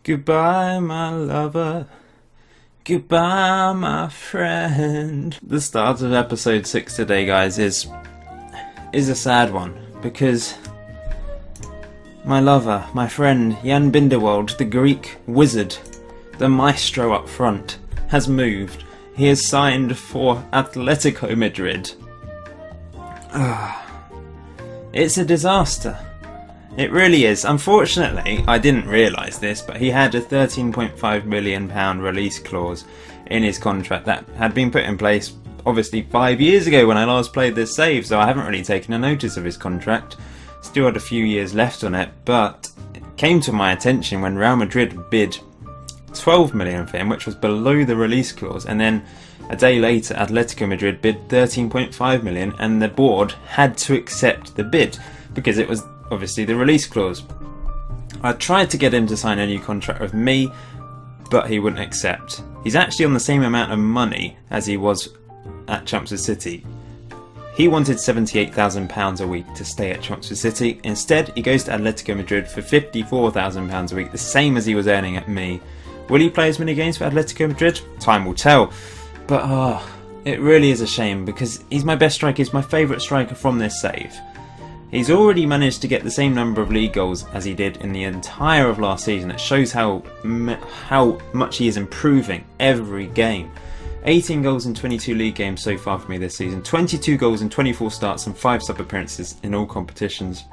Goodbye, my lover. Goodbye, my friend. The start of episode 6 today, guys, is a sad one because my lover, my friend Yan Bindal, the Greek wizard, the maestro up front, has moved. He has signed for Atletico Madrid. It's a disaster. It really is. Unfortunately, I didn't realise this, but he had a £13.5 million release clause in his contract that had been put in place obviously 5 years ago when I last played this save, so I haven't really taken a notice of his contract. Still had a few years left on it, but it came to my attention when Real Madrid bid 12 million for him, which was below the release clause, and then a day later Atletico Madrid bid 13.5 million and the board had to accept the bid because it was obviously the release clause. I tried to get him to sign a new contract with me, but he wouldn't accept. He's actually on the same amount of money as he was at Chelmsford City. He wanted £78,000 a week to stay at Chelmsford City. Instead, he goes to Atletico Madrid for £54,000 a week, the same as he was earning at me. Will he play as many games for Atletico Madrid? Time will tell. But it really is a shame because he's my best striker, he's my favourite striker from this save. He's already managed to get the same number of league goals as he did in the entire of last season. It shows how much he is improving every game. 18 goals in 22 league games so far for me this season. 22 goals in 24 starts and 5 sub-appearances in all competitions.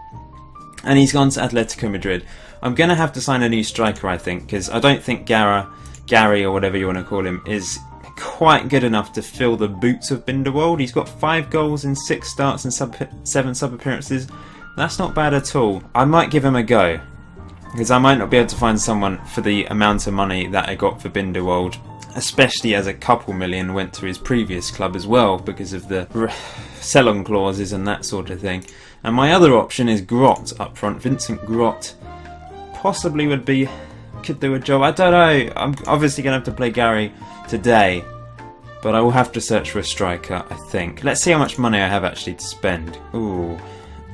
And he's gone to Atletico Madrid. I'm going to have to sign a new striker, I think, because I don't think Gary or whatever you want to call him is quite good enough to fill the boots of Bindal. He's got 5 goals in 6 starts and 7 sub-appearances. That's not bad at all. I might give him a go, because I might not be able to find someone for the amount of money that I got for Bindal, especially as a couple million went to his previous club as well because of the sell-on clauses and that sort of thing. And my other option is Grot up front. Vincent Grot possibly could do a job. I don't know. I'm obviously going to have to play Gary today, but I will have to search for a striker, I think. Let's see how much money I have actually to spend. Ooh,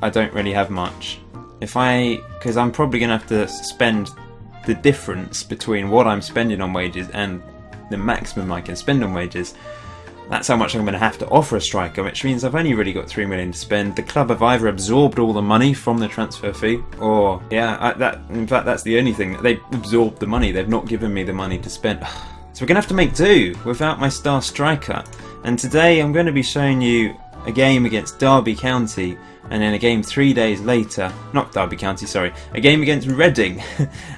I don't really have much. Because I'm probably going to have to spend the difference between what I'm spending on wages and the maximum I can spend on wages. That's how much I'm going to have to offer a striker, which means I've only really got 3 million to spend. The club have either absorbed all the money from the transfer fee, or in fact that's the only thing. They've absorbed the money. They've not given me the money to spend. So we're going to have to make do without my star striker. And today I'm going to be showing you a game against Derby County, and then a game 3 days later, not Derby County, sorry, a game against Reading,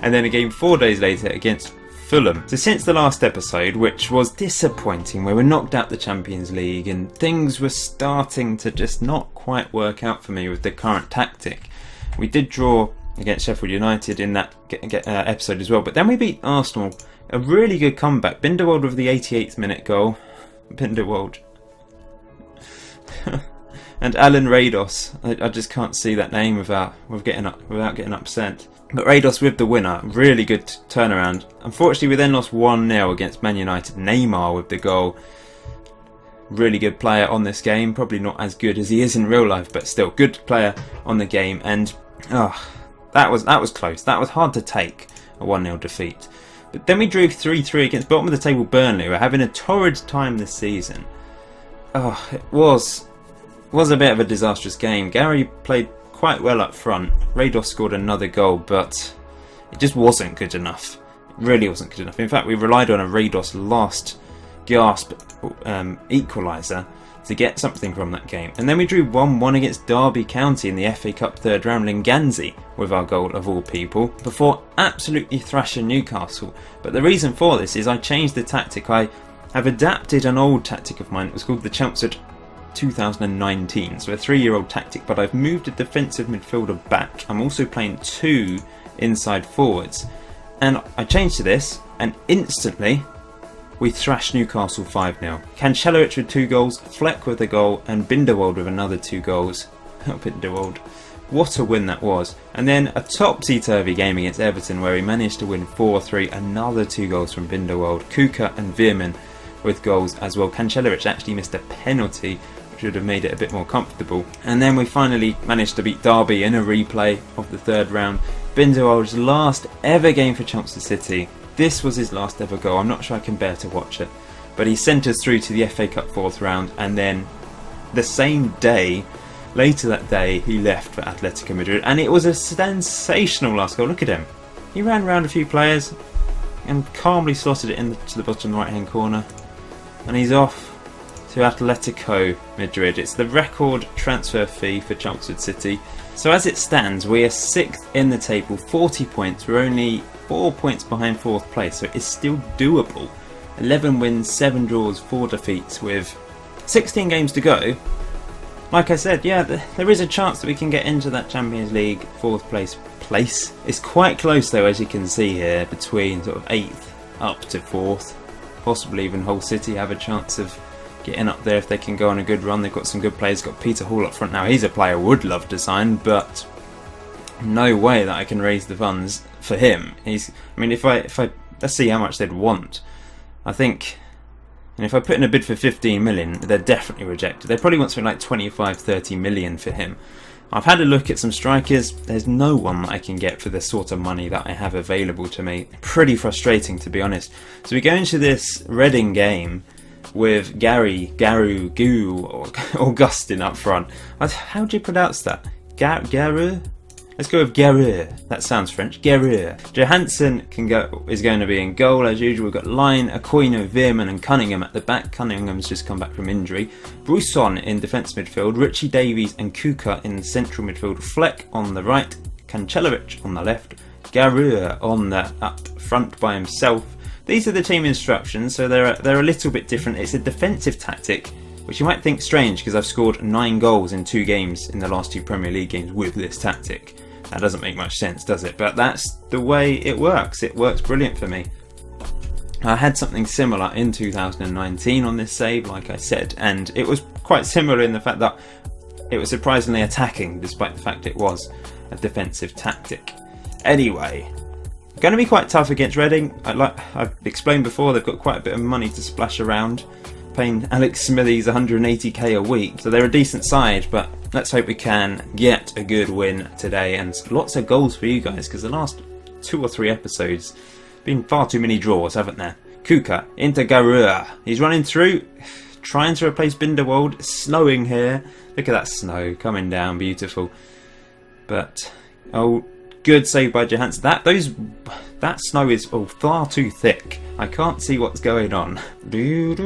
and then a game 4 days later against Fulham. So since the last episode, which was disappointing, where we knocked out the Champions League and things were starting to just not quite work out for me with the current tactic. We did draw against Sheffield United in that episode as well, but then we beat Arsenal. A really good comeback. Bindal with the 88th minute goal. Bindal. And Alan Rados. I just can't see that name without getting upset. But Rados with the winner. Really good turnaround. Unfortunately, we then lost 1-0 against Man United. Neymar with the goal. Really good player on this game. Probably not as good as he is in real life, but still good player on the game. And that was close. That was hard to take, a 1-0 defeat. But then we drew 3-3 against bottom of the table Burnley. We're having a torrid time this season. It was a bit of a disastrous game. Gary played quite well up front. Rados scored another goal, but it just wasn't good enough. It really wasn't good enough. In fact, we relied on a Rados last gasp equaliser to get something from that game. And then we drew 1-1 against Derby County in the FA Cup third round. Linganzi with our goal of all people, before absolutely thrashing Newcastle. But the reason for this is I changed the tactic. I have adapted an old tactic of mine. It was called the Chelmsford 2019, so a 3-year-old tactic, but I've moved a defensive midfielder back. I'm also playing 2 inside forwards, and I changed to this, and instantly we thrashed Newcastle 5-0. Kanchelowicz with 2 goals, Fleck with a goal, and Bindal with another 2 goals. Bindal. What a win that was. And then a topsy-turvy game against Everton where he managed to win 4-3, another 2 goals from Bindal. Kuka and Veerman with goals as well. Kanchelowicz actually missed a penalty, which would have made it a bit more comfortable. And then we finally managed to beat Derby in a replay of the third round. Bindal's last ever game for Chelsea City. This was his last ever goal. I'm not sure I can bear to watch it. But he sent us through to the FA Cup 4th round, and then the same day, later that day, he left for Atletico Madrid, and it was a sensational last goal. Look at him. He ran around a few players and calmly slotted it into the bottom right hand corner, and he's off to Atletico Madrid. It's the record transfer fee for Chelsea City. So as it stands, we are 6th in the table, 40 points. We're only 4 points behind 4th place, so it's still doable. 11 wins, 7 draws, 4 defeats with 16 games to go. Like I said, yeah, there is a chance that we can get into that Champions League 4th place. It's quite close though, as you can see here, between sort of 8th up to 4th. Possibly even Hull City have a chance of getting up there if they can go on a good run. They've got some good players. Got Peter Hall up front now. He's a player I would love to sign, but no way that I can raise the funds for him. I mean, if I let's see how much they'd want. I think, and if I put in a bid for 15 million, they're definitely rejected. They probably want something like 25-30 million for him. I've had a look at some strikers. There's no one that I can get for the sort of money that I have available to me. Pretty frustrating, to be honest. So we go into this Reading game with Garu, or Augustin up front. How do you pronounce that? Garu? Let's go with Garu. That sounds French. Garu. Johansson is going to be in goal as usual. We've got Line, Aquino, Veerman and Cunningham at the back. Cunningham's just come back from injury. Brusson in defence midfield. Richie Davies and Kuka in central midfield. Fleck on the right. Kancelovic on the left. Garu on the up front by himself. These are the team instructions, so they're a little bit different. It's a defensive tactic, which you might think strange because I've scored 9 goals in 2 games in the last 2 Premier League games with this tactic. That doesn't make much sense, does it? But that's the way it works. It works brilliant for me. I had something similar in 2019 on this save, like I said, and it was quite similar in the fact that it was surprisingly attacking, despite the fact it was a defensive tactic. Anyway, going to be quite tough against Reading. I've explained before, they've got quite a bit of money to splash around, paying Alex Smithies 180k a week, so they're a decent side, but let's hope we can get a good win today, and lots of goals for you guys, because the last 2 or 3 episodes been far too many draws, haven't there? Kuka into Garua. He's running through, trying to replace Bindal. Snowing here. Look at that snow coming down, beautiful. But oh, good save by Johansson. That snow is far too thick. I can't see what's going on. Where's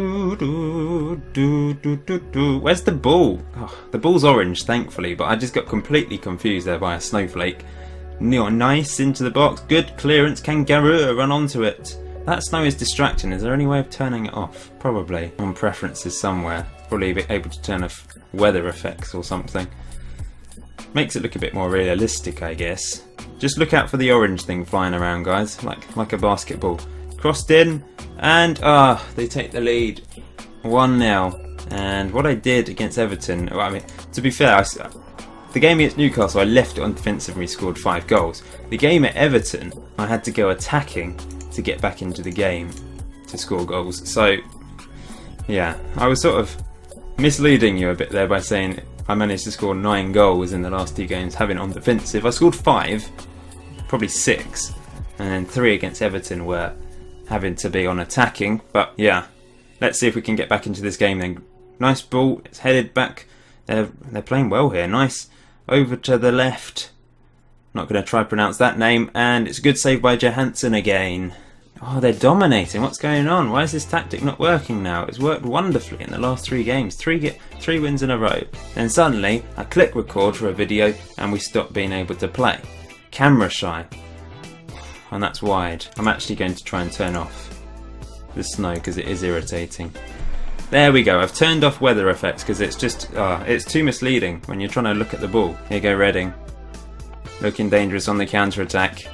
the ball? Oh, the ball's orange, thankfully, but I just got completely confused there by a snowflake. Nice into the box. Good clearance. Can Garua run onto it? That snow is distracting. Is there any way of turning it off? Probably on preferences somewhere. Probably able to turn off weather effects or something. Makes it look a bit more realistic, I guess. Just look out for the orange thing flying around, guys, like a basketball. Crossed in, and they take the lead 1-0. And what I did against Everton, well, I mean, to be fair, the game against Newcastle, I left it on defensive and we scored 5 goals. The game at Everton, I had to go attacking to get back into the game to score goals. So, yeah, I was sort of misleading you a bit there by saying I managed to score 9 goals in the last 2 games, having it on defensive. I scored 5, probably 6, and then 3 against Everton were having to be on attacking. But yeah, let's see if we can get back into this game then. Nice ball, it's headed back. They're playing well here. Nice over to the left. Not going to try to pronounce that name. And it's a good save by Johansson again. Oh, they're dominating. What's going on? Why is this tactic not working now? It's worked wonderfully in the last 3 games. 3 wins in a row. Then suddenly, I click record for a video and we stop being able to play. Camera shy. And that's wide. I'm actually going to try and turn off the snow because it is irritating. There we go. I've turned off weather effects because it's just, it's too misleading when you're trying to look at the ball. Here you go, Reading. Looking dangerous on the counter-attack.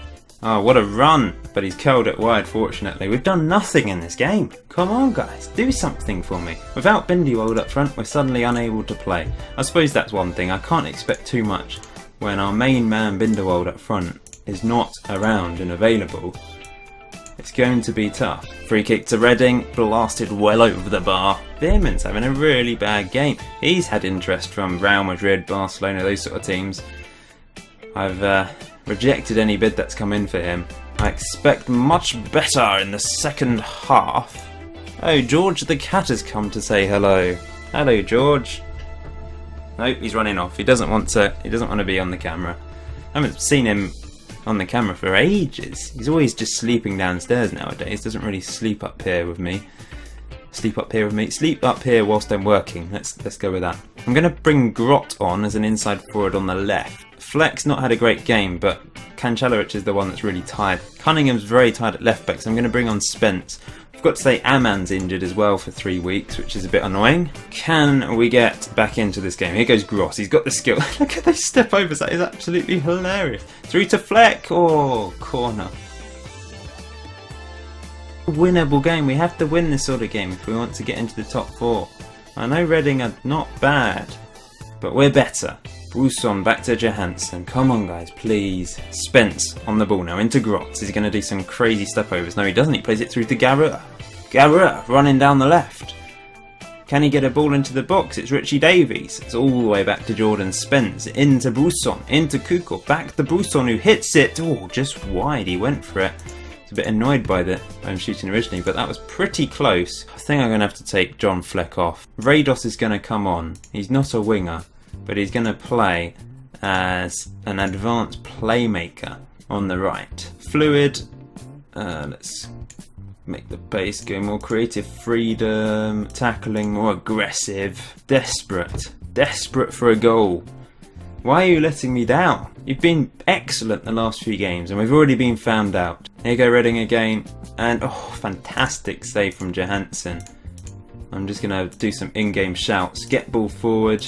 Oh, what a run! But he's curled it wide, fortunately. We've done nothing in this game. Come on, guys. Do something for me. Without Bindal up front, we're suddenly unable to play. I suppose that's one thing. I can't expect too much when our main man, Bindal up front, is not around and available. It's going to be tough. Free kick to Reading, blasted well over the bar. Veerman's having a really bad game. He's had interest from Real Madrid, Barcelona, those sort of teams. I've rejected any bid that's come in for him. I expect much better in the second half. Oh, George the cat has come to say hello. Hello, George. Nope, he's running off. He doesn't want to be on the camera. I haven't seen him on the camera for ages. He's always just sleeping downstairs nowadays. Doesn't really sleep up here with me. Sleep up here whilst I'm working. Let's go with that. I'm going to bring Grot on as an inside forward on the left. Fleck's not had a great game, but Kanchelowicz is the one that's really tired. Cunningham's very tired at left back, so I'm going to bring on Spence. I've got to say Aman's injured as well for 3 weeks, which is a bit annoying. Can we get back into this game? Here goes Gross. He's got the skill. Look at those step overs. That is absolutely hilarious. Through to Fleck. Oh, corner. Winnable game. We have to win this sort of game if we want to get into the top 4. I know Reading are not bad, but we're better. Brousson back to Johansson. Come on, guys, please. Spence on the ball now into Grotz. He's going to do some crazy step overs. No, he doesn't. He plays it through to Garrett. Garrett running down the left. Can he get a ball into the box? It's Richie Davies. It's all the way back to Jordan Spence. Into Brousson. Into Kuko. Back to Brousson, who hits it. Oh, just wide. He went for it. A bit annoyed by the shooting originally, but that was pretty close. I think I'm going to have to take John Fleck off. Rados is going to come on. He's not a winger, but he's going to play as an advanced playmaker on the right. Fluid. Let's make the pace go more creative. Freedom. Tackling more aggressive. Desperate for a goal. Why are you letting me down? You've been excellent the last few games and we've already been found out. Here go Reading again. And oh, fantastic save from Johansson. I'm just going to do some in-game shouts. Get ball forward.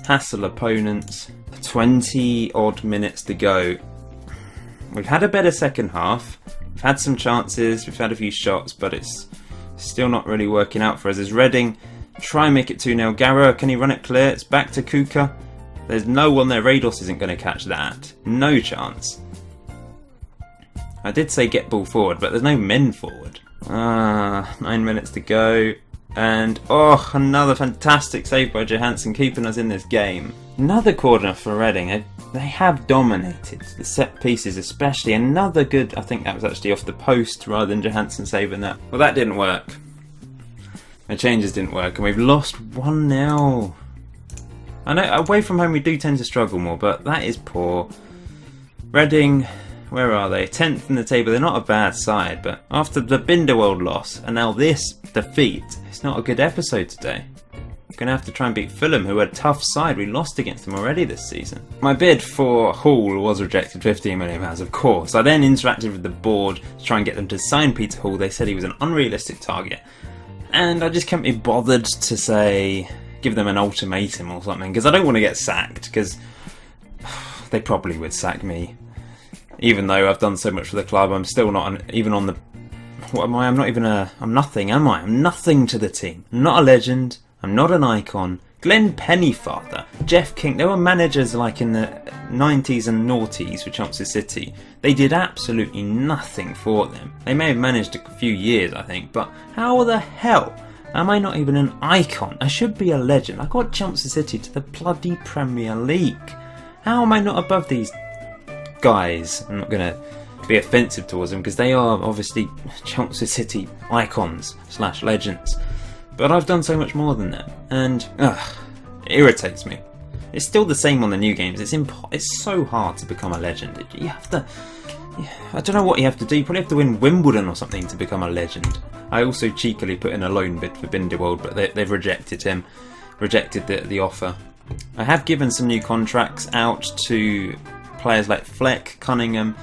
Hassle opponents. 20 odd minutes to go. We've had a better second half. We've had some chances. We've had a few shots, but it's still not really working out for us. As Reading try and make it 2-0. Garrow, can he run it clear? It's back to Kuka. There's no one there. Rados isn't going to catch that. No chance. I did say get ball forward, but there's no men forward. 9 minutes to go. And, oh, another fantastic save by Johansson, keeping us in this game. Another corner for Reading. They have dominated the set pieces especially. Another good, I think that was actually off the post rather than Johansson saving that. Well, that didn't work. The changes didn't work, and we've lost 1-0. I know away from home we do tend to struggle more, but that is poor. Reading, where are they? 10th in the table. They're not a bad side, but after the Bindal loss and now this defeat, it's not a good episode today. We're going to have to try and beat Fulham, who are a tough side. We lost against them already this season. My bid for Hall was rejected, £15 million, of course. I then interacted with the board to try and get them to sign Peter Hall. They said he was an unrealistic target. And I just can't be bothered to say, give them an ultimatum or something, because I don't want to get sacked, because they probably would sack me. Even though I've done so much for the club, I'm still not even on the... What am I? I'm not even a... I'm nothing, am I? I'm nothing to the team. I'm not a legend. I'm not an icon. Glenn Pennyfather, Jeff King, they were managers like in the 90s and noughties for Chelsea City. They did absolutely nothing for them. They may have managed a few years, I think, but how the hell am I not even an icon? I should be a legend. I got Chelsea City to the bloody Premier League. How am I not above these guys? I'm not going to be offensive towards them because they are obviously Chelsea City icons / legends. But I've done so much more than them, and it irritates me. It's still the same on the new games. It's so hard to become a legend. You have to... I don't know what you have to do. You probably have to win Wimbledon or something to become a legend. I also cheekily put in a loan bid for Bindal, but they've rejected him. Rejected the offer. I have given some new contracts out to players like Fleck, Cunningham.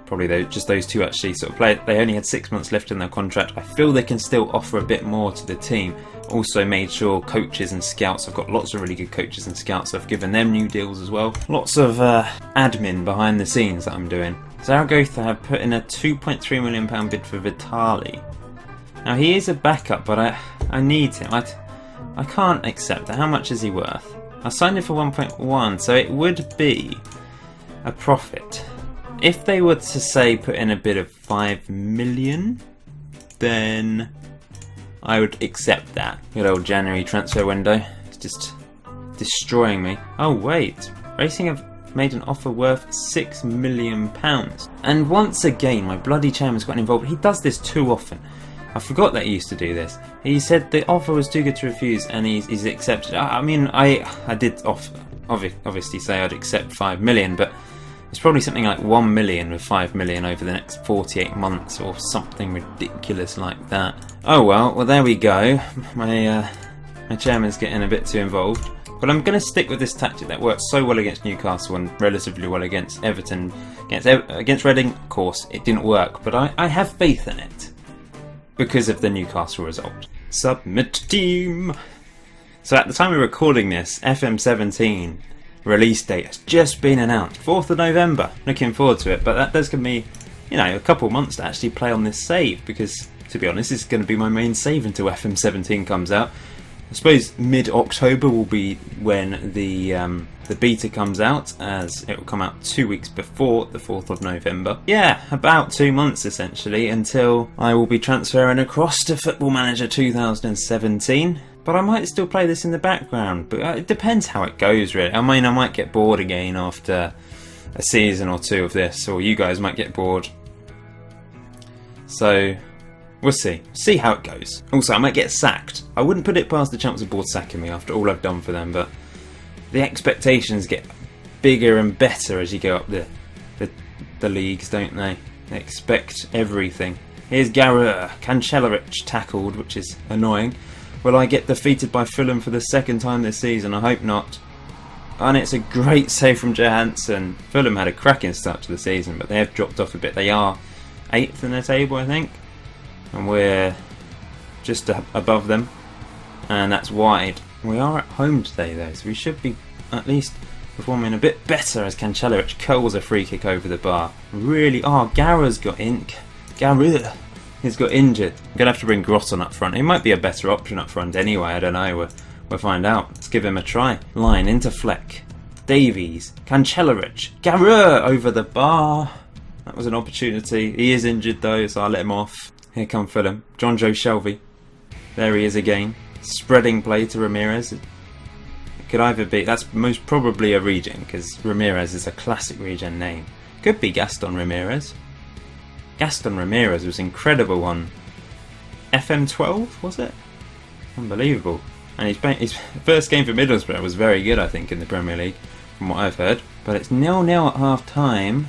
Probably just those two actually sort of play. They only had 6 months left in their contract. I feel they can still offer a bit more to the team. Also made sure coaches and scouts, I've got lots of really good coaches and scouts, I've given them new deals as well. Lots of admin behind the scenes that I'm doing. Zaragoza have put in a £2.3 million bid for Vitali. Now he is a backup, but I need him. I can't accept that. How much is he worth? I signed him for 1.1, so it would be a profit. If they were to say put in a bid of 5 million, then I would accept that. Good old January transfer window. It's just destroying me. Oh wait, Racing have made an offer worth £6 million. And once again, my bloody chairman's gotten involved. He does this too often. I forgot that he used to do this. He said the offer was too good to refuse, and he's accepted. I mean, I did obviously say I'd accept £5 million, but it's probably something like £1 million with £5 million over the next 48 months or something ridiculous like that. Oh well, there we go. My chairman's getting a bit too involved. But I'm going to stick with this tactic that worked so well against Newcastle and relatively well against Everton. Against Reading, of course, it didn't work, but I have faith in it because of the Newcastle result. Submit team! So at the time of recording this, FM17 release date has just been announced. 4th of November. Looking forward to it, but that does give me, a couple months to actually play on this save because, to be honest, it's going to be my main save until FM17 comes out. I suppose mid-October will be when the beta comes out, as it will come out 2 weeks before the 4th of November. Yeah, about 2 months essentially until I will be transferring across to Football Manager 2017. But I might still play this in the background, but it depends how it goes really. I mean, I might get bored again after a season or two of this, or you guys might get bored. So we'll see how it goes. Also, I might get sacked. I wouldn't put it past the Championship Board sacking me after all I've done for them, but the expectations get bigger and better as you go up the leagues, don't they? They expect everything. Here's Cancellarich tackled, which is annoying. Will I get defeated by Fulham for the second time this season? I hope not. And it's a great save from Johansson. Fulham had a cracking start to the season, but they have dropped off a bit. They are 8th in the table, I think. And we're just above them, and that's wide. We are at home today though, so we should be at least performing a bit better as Cancellarich curls a free kick over the bar. Really, Garra's got he's got injured. I'm going to have to bring Grotton up front. He might be a better option up front anyway, I don't know, we'll find out. Let's give him a try. Line into Fleck, Davies, Cancellarich, Garra over the bar. That was an opportunity. He is injured though, so I'll let him off. Here come Fulham. John Joe Shelvey. There he is again. Spreading play to Ramirez. It could either be... That's most probably a regen, because Ramirez is a classic regen name. Could be Gaston Ramirez. Gaston Ramirez was incredible on FM12, was it? Unbelievable. And his first game for Middlesbrough was very good, I think, in the Premier League, from what I've heard. But it's 0-0 at half-time.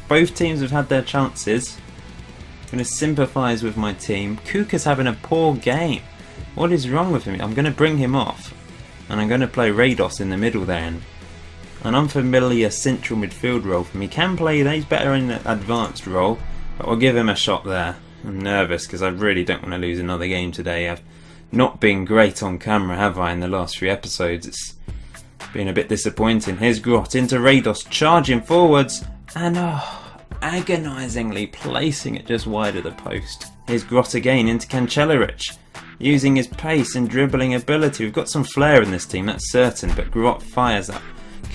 Both teams have had their chances. I'm going to sympathise with my team. Kuka's having a poor game. What is wrong with him? I'm going to bring him off. And I'm going to play Rados in the middle there. An unfamiliar central midfield role for me. Can play that. He's better in the advanced role. But we'll give him a shot there. I'm nervous because I really don't want to lose another game today. I've not been great on camera, have I, in the last few episodes? It's been a bit disappointing. Here's Grot into Rados, charging forwards. And agonisingly placing it just wide of the post. Here's Grot again into Cancellarich, using his pace and dribbling ability. We've got some flair in this team, that's certain, but Grot fires up,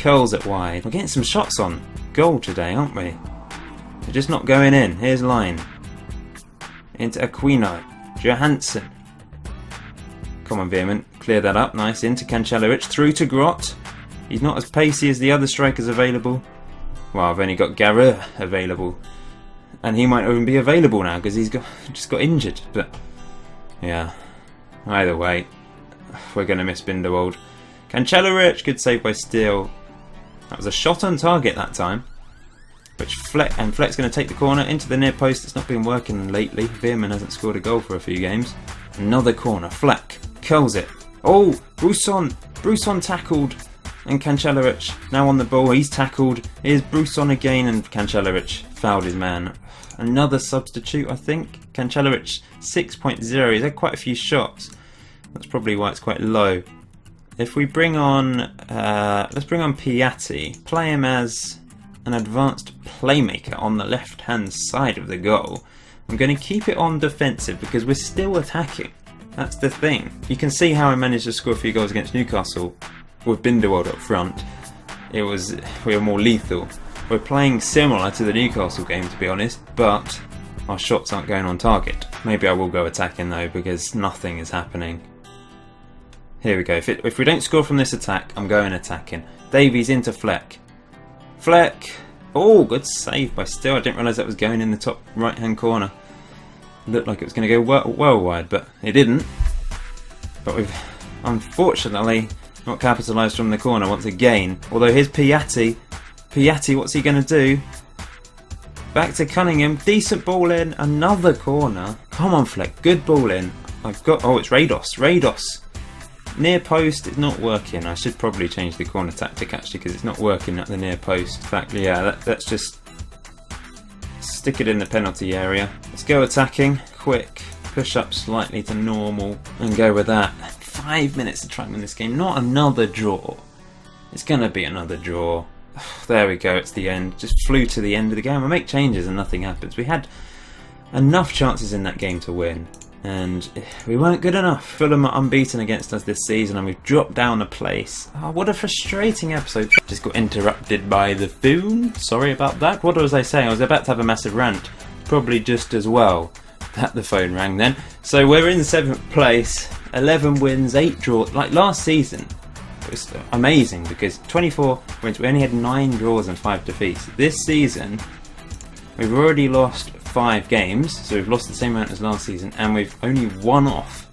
curls it wide. We're getting some shots on goal today, aren't we? They're just not going in. Here's Line into Aquino, Johansson. Come on, Vehement, clear that up. Nice, into Cancellarich, through to Grot. He's not as pacey as the other strikers available. Well, I've only got Garra available, and he might even be available now because he's just got injured. But yeah, either way, we're going to miss Bindal. Cancellarich, good save by Steele. That was a shot on target that time. Which Fleck's going to take the corner into the near post. It's not been working lately. Veerman hasn't scored a goal for a few games. Another corner. Fleck curls it. Oh, Brusson tackled. And Cancellarich now on the ball. He's tackled. Here's Brusson again, and Cancellarich fouled his man. Another substitute, I think. Cancellarich 6.0. He's had quite a few shots. That's probably why it's quite low. If we bring on, let's bring on Piatti. Play him as an advanced playmaker on the left-hand side of the goal. I'm going to keep it on defensive because we're still attacking. That's the thing. You can see how I managed to score a few goals against Newcastle with Bindal up front. We were more lethal. We're playing similar to the Newcastle game, to be honest, but our shots aren't going on target. Maybe I will go attacking though, because nothing is happening. Here we go. If we don't score from this attack, I'm going attacking. Davies into Fleck. Fleck. Oh, good save by Still. I didn't realise that was going in the top right-hand corner. Looked like it was going to go well wide, but it didn't. But we've unfortunately not capitalised from the corner once again. Although here's Piatti. Piatti, what's he going to do? Back to Cunningham. Decent ball in. Another corner. Come on, Fleck. Good ball in. I've got... Oh, it's Rados. Rados. Near post is not working. I should probably change the corner tactic actually because it's not working at the near post. In fact, yeah, let's just stick it in the penalty area. Let's go attacking. Quick. Push up slightly to normal and go with that. 5 minutes to try and win this game. Not another draw. It's going to be another draw. There we go. It's the end. Just flew to the end of the game. I make changes and nothing happens. We had enough chances in that game to win. And we weren't good enough. Fulham are unbeaten against us this season and we've dropped down a place. Oh, what a frustrating episode. Just got interrupted by the phone. Sorry about that. What was I saying? I was about to have a massive rant. Probably just as well that the phone rang then. So we're in 7th place. 11 wins, 8 draws. Like last season, it was amazing because 24 wins. We only had 9 draws and 5 defeats. This season, we've already lost 5 games, so we've lost the same amount as last season, and we've only won off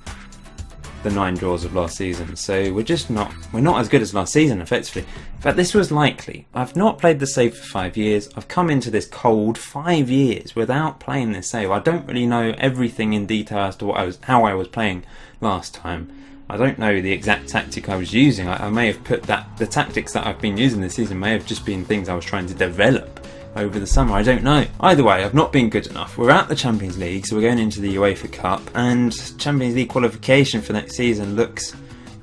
the 9 draws of last season. So we're not as good as last season, effectively. But this was likely. I've not played the save for 5 years. I've come into this cold 5 years without playing this save. I don't really know everything in detail as to how I was playing last time. I don't know the exact tactic I was using. I may have put the tactics that I've been using this season may have just been things I was trying to develop over the summer. I don't know. Either way, I've not been good enough. We're at the Champions League, so we're going into the UEFA Cup, and Champions League qualification for next season looks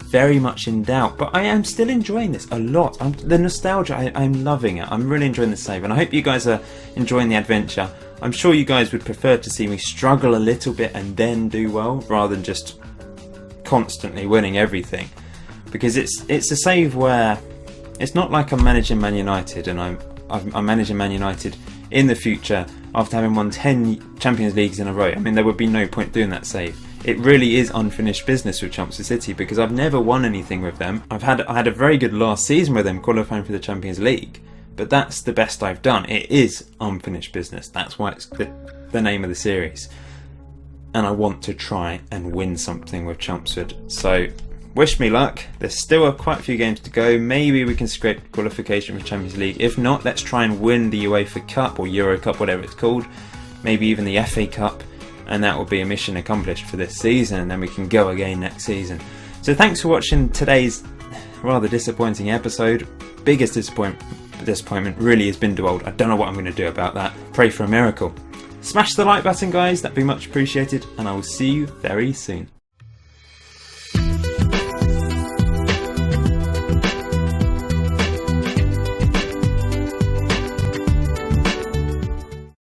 very much in doubt. But I am still enjoying this a lot. The nostalgia, I'm loving it. I'm really enjoying the save, and I hope you guys are enjoying the adventure. I'm sure you guys would prefer to see me struggle a little bit and then do well, rather than just constantly winning everything. Because it's a save where it's not like I'm managing Man United and I'm managing Man United in the future after having won 10 Champions Leagues in a row. I mean, there would be no point doing that save. It really is unfinished business with Chelmsford City because I've never won anything with them. I had a very good last season with them qualifying for the Champions League, but that's the best I've done. It is unfinished business. That's why it's the name of the series. And I want to try and win something with Chelmsford. So wish me luck. There's still quite a few games to go. Maybe we can scrape qualification for Champions League. If not, let's try and win the UEFA Cup or Euro Cup, whatever it's called. Maybe even the FA Cup. And that will be a mission accomplished for this season. And then we can go again next season. So thanks for watching today's rather disappointing episode. Biggest disappointment really has been Bindal. I don't know what I'm going to do about that. Pray for a miracle. Smash the like button, guys. That'd be much appreciated. And I will see you very soon.